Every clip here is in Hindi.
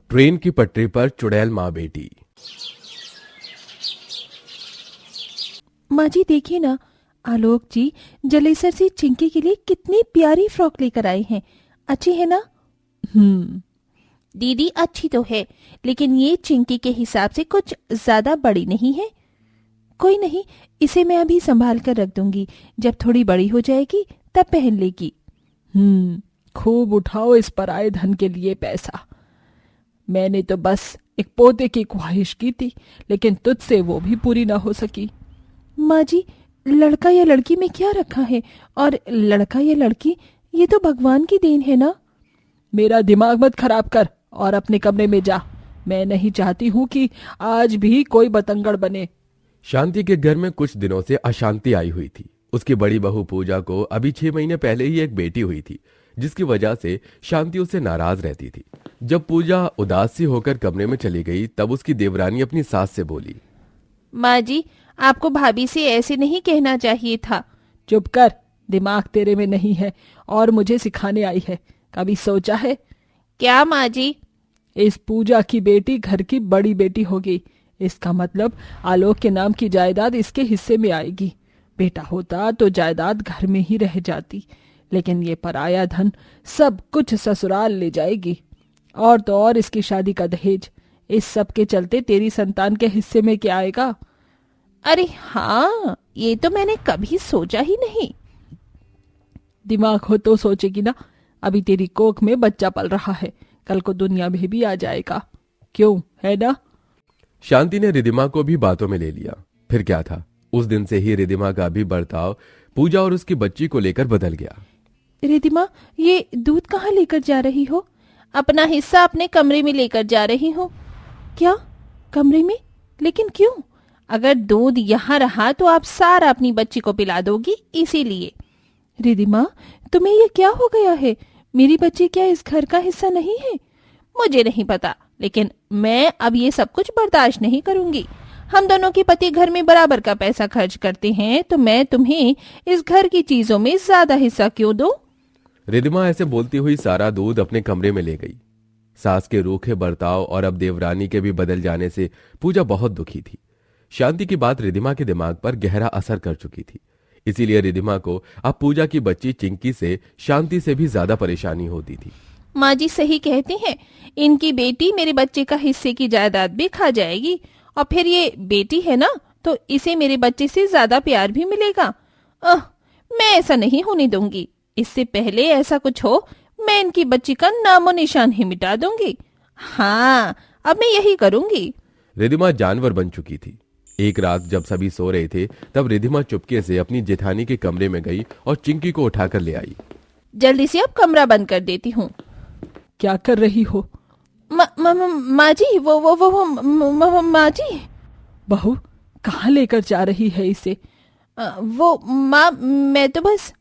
ट्रेन की पटरी पर चुड़ैल माँ बेटी। माँ जी देखिए ना, आलोक जी जलेसर से चिंकी के लिए कितनी प्यारी फ्रॉक लेकर आए हैं। अच्छी है ना? दीदी अच्छी तो है, लेकिन ये चिंकी के हिसाब से कुछ ज्यादा बड़ी नहीं है। कोई नहीं, इसे मैं अभी संभाल कर रख दूंगी, जब थोड़ी बड़ी हो जाएगी तब पहन लेगी। खूब उठाओ इस पराये धन के लिए पैसा। मैंने तो बस एक पोते की ख्वाहिश की थी, लेकिन तुझसे वो भी पूरी ना हो सकी। माँ जी, लड़का या लड़की में क्या रखा है? और लड़का या लड़की ये तो भगवान की देन है ना। मेरा दिमाग मत खराब कर और अपने कमरे में जा। मैं नहीं चाहती हूँ कि आज भी कोई बतंगड़ बने। शांति के घर में कुछ दिनों से अशांति आई हुई थी। उसकी बड़ी बहू पूजा को अभी 6 महीने पहले ही एक बेटी हुई थी, जिसकी वजह से शांति उससे नाराज रहती थी। जब पूजा उदास सी होकर कमरे में चली गई, तब उसकी देवरानी अपनी सास से बोली, माँ जी, आपको भाभी से ऐसे नहीं कहना चाहिए था। चुप कर, दिमाग तेरे में नहीं है और मुझे सिखाने आई है। कभी सोचा है? क्या माँ जी? इस पूजा की बेटी घर की बड़ी बेटी होगी। इसका मतलब आलोक के नाम की जायदाद इसके हिस्से में आएगी। बेटा होता तो जायदाद घर में ही रह जाती, लेकिन ये पराया धन सब कुछ ससुराल ले जाएगी। और तो और इसकी शादी का दहेज। इस सब के चलते तेरी संतान के हिस्से में क्या आएगा? अरे हाँ, ये तो मैंने कभी सोचा ही नहीं। दिमाग हो तो सोचेगी ना। अभी तेरी कोख में बच्चा पल रहा है, कल को दुनिया में भी आ जाएगा। क्यों, है ना? शांति ने रिधिमा को भी बातों में ले लिया। फिर क्या था, उस दिन से ही रिधिमा का भी बर्ताव पूजा और उसकी बच्ची को लेकर बदल गया। रिधिमा, ये दूध कहाँ लेकर जा रही हो? अपना हिस्सा अपने कमरे में लेकर जा रही हो। क्या? कमरे में? लेकिन क्यों? अगर दूध यहाँ रहा तो आप सारा अपनी बच्ची को पिला दोगी, इसीलिए। रिधिमा, तुम्हें ये क्या हो गया है? मेरी बच्ची क्या इस घर का हिस्सा नहीं है? मुझे नहीं पता, लेकिन मैं अब ये सब कुछ बर्दाश्त नहीं करूंगी। हम दोनों के पति घर में बराबर का पैसा खर्च करते हैं, तो मैं तुम्हें इस घर की चीजों में ज्यादा हिस्सा क्यों दूं? रिधिमा ऐसे बोलती हुई सारा दूध अपने कमरे में ले गई। सास के रूखे बर्ताव और अब देवरानी के भी बदल जाने से पूजा बहुत दुखी थी। शांति की बात रिधिमा के दिमाग पर गहरा असर कर चुकी थी। इसीलिए रिधिमा को अब पूजा की बच्ची चिंकी से शांति से भी ज्यादा परेशानी होती थी। माँ जी सही कहती हैं, इनकी बेटी मेरे बच्चे का हिस्से की जायदाद भी खा जाएगी, और फिर ये बेटी है ना, तो इसे मेरे बच्चे से ज्यादा प्यार भी मिलेगा। मैं ऐसा नहीं होने दूंगी। इससे पहले ऐसा कुछ हो, मैं इनकी बच्ची का नामो निशान ही मिटा दूंगी। हाँ, अब मैं यही करूंगी। रिधिमा जानवर बन चुकी थी। एक रात जब सभी सो रहे थे, तब रिधिमा चुपके से अपनी जेठानी के कमरे में गई और चिंकी को उठाकर ले आई। जल्दी से अब कमरा बंद कर देती हूँ। क्या कर रही हो? माँ जी, वो माँ जी। बहू, कहाँ लेकर जा रही है इसे? वो माँ, मैं तो बस।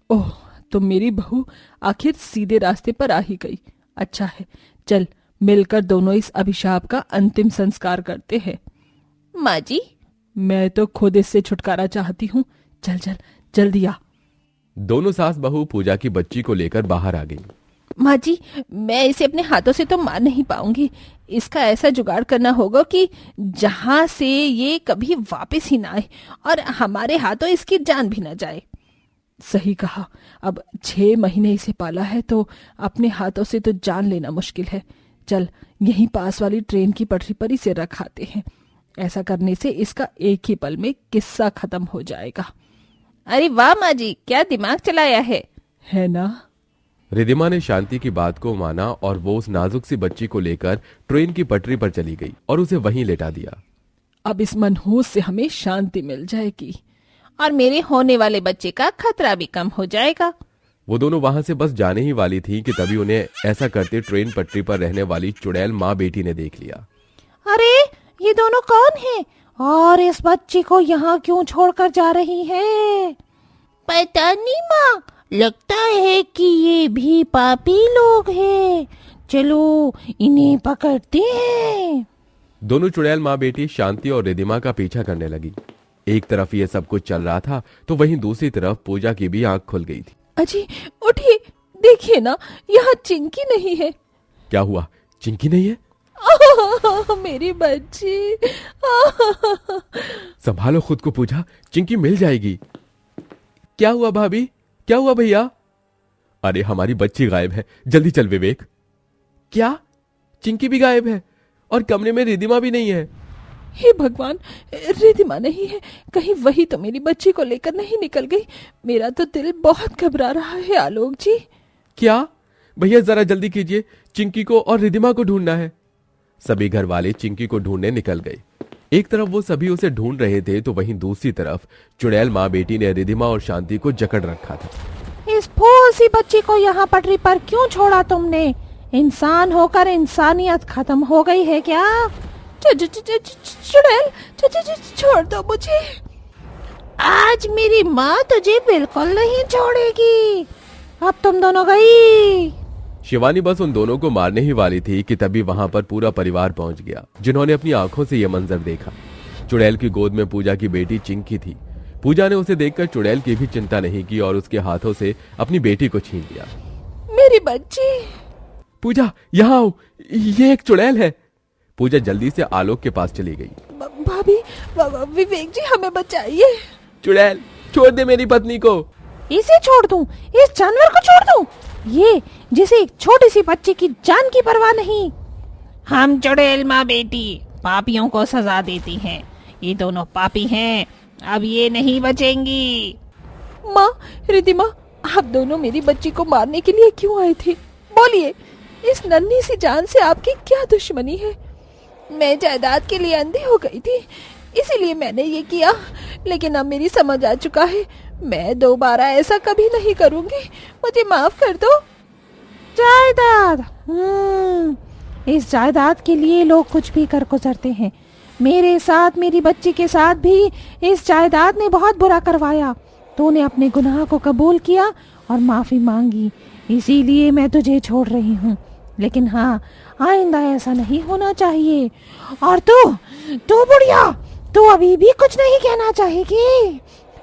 ओह, तो मेरी बहू आखिर सीधे रास्ते पर आ ही गई। अच्छा है, चल मिलकर दोनों इस अभिशाप का अंतिम संस्कार करते हैं। माँ जी, मैं तो खुद इससे छुटकारा चाहती हूँ। चल चल, जल्दी आ। दोनों सास बहू पूजा की बच्ची को लेकर बाहर आ गई। माँ जी, मैं इसे अपने हाथों से तो मार नहीं पाऊंगी। इसका ऐसा जुगाड़ करना होगा कि जहां से ये कभी वापस ही ना आए और हमारे हाथों इसकी जान भी ना जाए। सही कहा। अब 6 महीने इसे पाला है, तो अपने हाथों से तो जान लेना मुश्किल है। चल, यहीं पास वाली ट्रेन की पटरी पर इसे रखाते हैं। ऐसा करने से इसका एक ही पल में किस्सा खत्म हो जाएगा। अरे वाह माँ जी, क्या दिमाग चलाया है ना? रिधिमा ने शांति की बात को माना और वो उस नाजुक सी बच्ची को लेकर ट्रेन की पटरी पर चली गई और उसे वहीं लेटा दिया। अब इस मनहूस से हमें शांति मिल जाएगी और मेरे होने वाले बच्चे का खतरा भी कम हो जाएगा। वो दोनों वहां से बस जाने ही वाली थी कि तभी उन्हें ऐसा करते ट्रेन पटरी पर रहने वाली चुड़ैल माँ बेटी ने देख लिया। अरे, ये दोनों कौन हैं? और इस बच्ची को यहाँ क्यों छोड़कर जा रही है? पता नहीं माँ, लगता है कि ये भी पापी लोग हैं। चलो इन्हें पकड़ते हैं। दोनों चुड़ैल माँ बेटी शांति और रिधिमा का पीछा करने लगी। एक तरफ ये सब कुछ चल रहा था, तो वहीं दूसरी तरफ पूजा की भी आंख खुल गई थी। अजी, उठिए, देखिए ना, यहाँ चिंकी नहीं है। क्या हुआ? चिंकी नहीं है? मेरी बच्ची। संभालो खुद को पूजा, चिंकी मिल जाएगी। क्या हुआ भाभी? क्या हुआ भैया? अरे हमारी बच्ची गायब है, जल्दी चल विवेक। क्या? चिंकी भी गायब है और कमरे में रिधिमा भी नहीं है? हे भगवान, रिधिमा नहीं है, कहीं वही तो मेरी बच्ची को लेकर नहीं निकल गई। मेरा तो दिल बहुत घबरा रहा है आलोक जी। क्या? भैया जरा जल्दी कीजिए, चिंकी को और रिधिमा को ढूंढना है। सभी घर वाले चिंकी को ढूंढने निकल गए। एक तरफ वो सभी उसे ढूंढ रहे थे तो वहीं दूसरी तरफ चुड़ैल माँ बेटी ने रिधिमा और शांति को जकड़ रखा था। इस फूल सी बच्ची को यहाँ पटरी पर क्यों छोड़ा तुमने? इंसान होकर इंसानियत खत्म हो गई है क्या? चुड़ैल, छोड़ दो मुझे। आज मेरी माँ तुझे बिल्कुल नहीं छोड़ेगी। अब तुम दोनों गई। शिवानी बस उन दोनों को मारने ही वाली थी कि तभी वहां पर पूरा परिवार पहुंच गया, जिन्होंने अपनी आंखों से यह मंजर देखा। चुड़ैल की गोद में पूजा की बेटी चिंकी थी। पूजा ने उसे देखकर चुड़ैल की भी चिंता नहीं की और उसके हाथों से अपनी बेटी को छीन लिया। मेरी बच्ची। पूजा यहाँ आओ, ये एक चुड़ैल है। पूजा जल्दी से आलोक के पास चली गई। भाभी, विवेक जी हमें बचाइए। चुड़ैल छोड़ दे मेरी पत्नी को। इसे छोड़ दूं? इस जानवर को छोड़ दूं? ये जिसे एक छोटी सी बच्ची की जान की परवाह नहीं। हम चुड़ैल माँ बेटी पापियों को सजा देती हैं। ये दोनों पापी हैं, अब ये नहीं बचेंगी। माँ, रिधिमा, आप दोनों मेरी बच्ची को मारने के लिए क्यों आए थे? बोलिए, इस नन्ही सी जान से आपकी क्या दुश्मनी है? मैं जायदाद के लिए अंधी हो गई थी, इसीलिए मैंने ये किया, लेकिन अब मेरी समझ आ चुका है। मैं दोबारा ऐसा कभी नहीं करूंगी, मुझे माफ कर दो। जायदाद, इस जायदाद के लिए लोग कुछ भी कर गुजरते हैं। मेरे साथ, मेरी बच्ची के साथ भी इस जायदाद ने बहुत बुरा करवाया। तूने अपने गुनाह को कबूल किया और माफी मांगी, इसीलिए मैं तुझे छोड़ रही हूँ। लेकिन हाँ, आइंदा ऐसा नहीं होना चाहिए। और तू बुढ़िया, तू अभी भी कुछ नहीं कहना चाहेगी?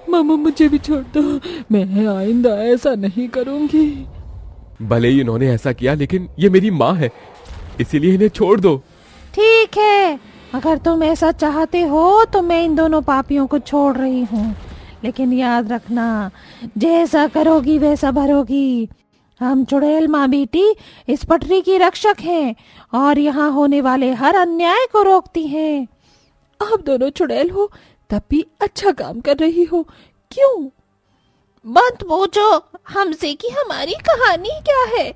मामा, मुझे भी छोड़ दो, मैं आइंदा ऐसा नहीं करूंगी। भले ही इन्होंने ऐसा किया, लेकिन ये मेरी माँ है, इसीलिए इन्हें छोड़ दो। ठीक है, अगर तुम ऐसा चाहते हो तो मैं इन दोनों पापियों को छोड़ रही हूँ, लेकिन याद रखना, जैसा करोगी वैसा भरोगी। हम चुड़ैल माँ बेटी इस पटरी की रक्षक हैं और यहाँ होने वाले हर अन्याय को रोकती हैं। आप दोनों चुड़ैल हो तब भी अच्छा काम कर रही हो, क्यों? मत पूछो हमसे कि हमारी कहानी क्या है।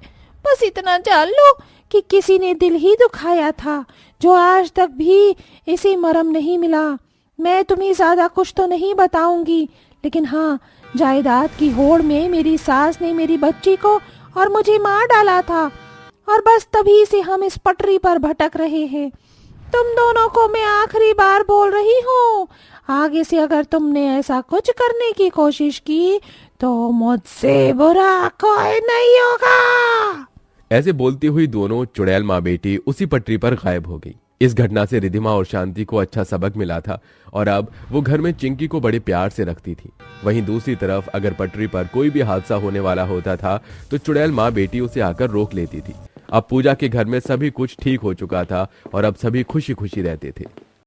बस इतना जान लो कि किसी ने दिल ही दुखाया था, जो आज तक भी इसे मरहम नहीं मिला। मैं तुम्हें ज्यादा कुछ तो नहीं बताऊंगी, लेकिन हाँ, जायदाद की होड़ में मेरी सास ने मेरी बच्ची को और मुझे मार डाला था, और बस तभी से हम इस पटरी पर भटक रहे हैं। तुम दोनों को मैं आखिरी बार बोल रही हूँ, आगे से अगर तुमने ऐसा कुछ करने की कोशिश की तो मुझसे बुरा कोई नहीं होगा। ऐसे बोलती हुई दोनों चुड़ैल माँ बेटी उसी पटरी पर गायब हो गई। इस घटना से रिधिमा और शांति को अच्छा सबक मिला था और अब वो घर में चिंकी को बड़े प्यार से रखती थी। वहीं दूसरी तरफ अगर पटरी पर कोई भी हादसा होने वाला होता था तो चुड़ैल माँ बेटी उसे आकर रोक लेती थी। अब पूजा के घर में सभी कुछ ठीक हो चुका था और अब सभी खुशी खुशी रहते थे।